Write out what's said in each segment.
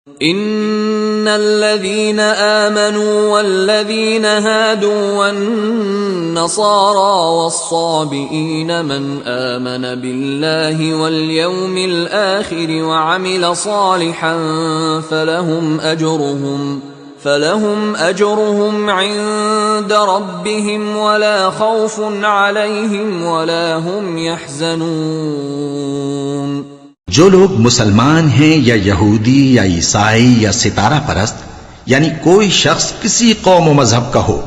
ان الذين آمنوا والذين هادوا والنصارى والصابئين من آمن بالله واليوم الآخر وعمل صالحا فلهم أجرهم عند ربهم ولا خوف عليهم ولا هم يحزنون۔ جو لوگ مسلمان ہیں یا یہودی یا عیسائی یا ستارہ پرست، یعنی کوئی شخص کسی قوم و مذہب کا ہو،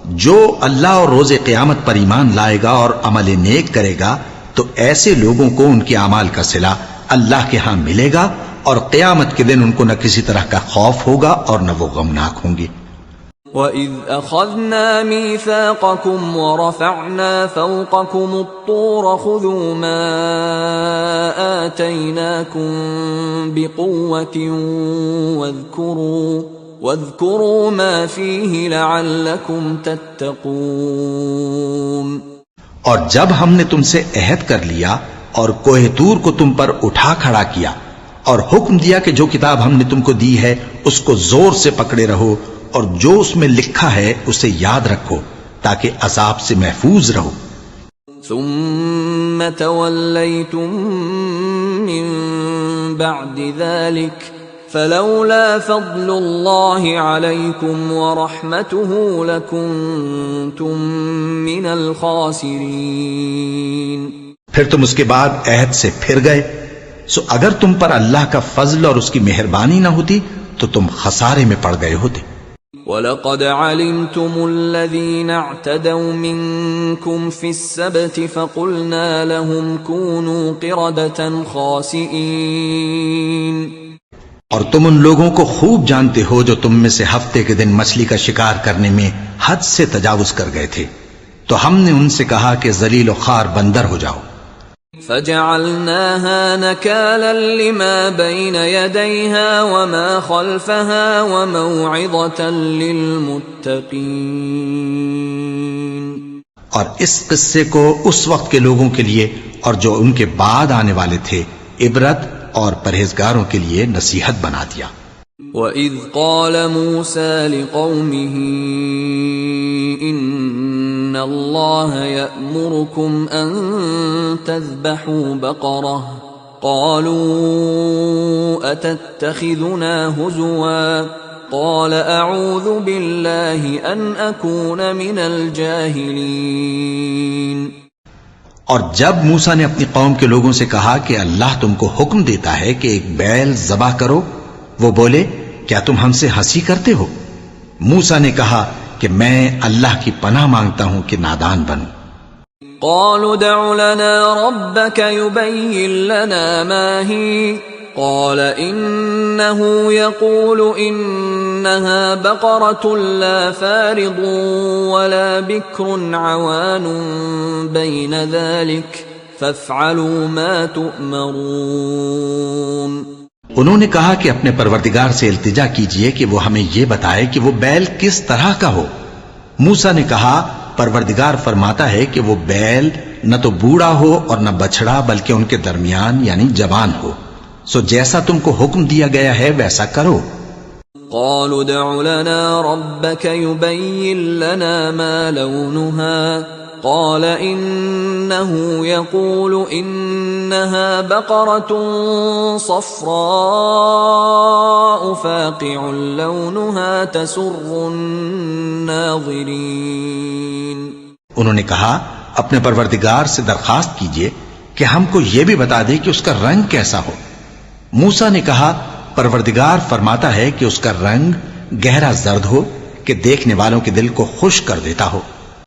جو اللہ اور روز قیامت پر ایمان لائے گا اور عمل نیک کرے گا، تو ایسے لوگوں کو ان کے اعمال کا صلہ اللہ کے ہاں ملے گا، اور قیامت کے دن ان کو نہ کسی طرح کا خوف ہوگا اور نہ وہ غمناک ہوں گے۔ وَإِذْ أَخَذْنَا مِيثَاقَكُمْ وَرَفَعْنَا فَوْقَكُمُ الطُّورَ خُذُوا مَا آتَيْنَاكُمْ بِقُوَّةٍ وَاذْكُرُوا مَا فِيهِ لَعَلَّكُمْ تَتَّقُونَ۔ اور جب ہم نے تم سے عہد کر لیا اور کوہ طور کو تم پر اٹھا کھڑا کیا اور حکم دیا کہ جو کتاب ہم نے تم کو دی ہے اس کو زور سے پکڑے رہو، اور جو اس میں لکھا ہے اسے یاد رکھو تاکہ عذاب سے محفوظ رہو۔ ثم تولیتم من بعد ذلك فلولا فضل اللہ علیکم ورحمته لکنتم من الخاسرین۔ پھر تم اس کے بعد عہد سے پھر گئے، سو اگر تم پر اللہ کا فضل اور اس کی مہربانی نہ ہوتی تو تم خسارے میں پڑ گئے ہوتے۔ وَلَقَدْ عَلِمْتُمُ الَّذِينَ اعْتَدَوْا مِنْكُمْ فِي السَّبْتِ فَقُلْنَا لَهُمْ كُونُوا قِرَدَةً خَاسِئِينَ۔ اور تم ان لوگوں کو خوب جانتے ہو جو تم میں سے ہفتے کے دن مچھلی کا شکار کرنے میں حد سے تجاوز کر گئے تھے، تو ہم نے ان سے کہا کہ ذلیل و خوار بندر ہو جاؤ۔ فجعلناها نكالا لما بين يديها وما خلفها وموعظة للمتقين۔ اور اس قصے کو اس وقت کے لوگوں کے لیے اور جو ان کے بعد آنے والے تھے عبرت اور پرہیزگاروں کے لیے نصیحت بنا دیا۔ وَإِذْ قَالَ مُوسَى لِقَوْمِهِ إِنَّ اللَّهَ يَأْمُرُكُمْ أَن تَذْبَحُوا بَقَرَةً قَالُوا أَتَتَّخِذُنَا هُزُوًا قَالَ أَعُوذُ بِاللَّهِ أَنْ أَكُونَ مِنَ الْجَاهِلِينَ۔ اور جب موسیٰ نے اپنی قوم کے لوگوں سے کہا کہ اللہ تم کو حکم دیتا ہے کہ ایک بیل ذبح کرو، وہ بولے کیا تم ہم سے ہنسی کرتے ہو؟ موسیٰ نے کہا کہ میں اللہ کی پناہ مانگتا ہوں کہ نادان بنوں۔ قالوا ادع لنا ربك يبين لنا ما هي قال إنه يقول إنها بقرة لا فارض ولا بكر عوان بين ذلك فافعلوا ما تؤمرون۔ انہوں نے کہا کہ اپنے پروردگار سے التجا کیجئے کہ وہ ہمیں یہ بتائے کہ وہ بیل کس طرح کا ہو۔ موسیٰ نے کہا پروردگار فرماتا ہے کہ وہ بیل نہ تو بوڑھا ہو اور نہ بچڑا بلکہ ان کے درمیان یعنی جوان ہو، سو جیسا تم کو حکم دیا گیا ہے ویسا کرو۔ قالوا ادع لنا ربك يبين لنا ما لونها قال إنه يقول إنها بقرة صفراء فاقع لونها تسر الناظرين۔ انہوں نے کہا اپنے پروردگار سے درخواست کیجئے کہ ہم کو یہ بھی بتا دے کہ اس کا رنگ کیسا ہو۔ موسیٰ نے کہا پروردگار فرماتا ہے کہ اس کا رنگ گہرا زرد ہو کہ دیکھنے والوں کے دل کو خوش کر دیتا ہو۔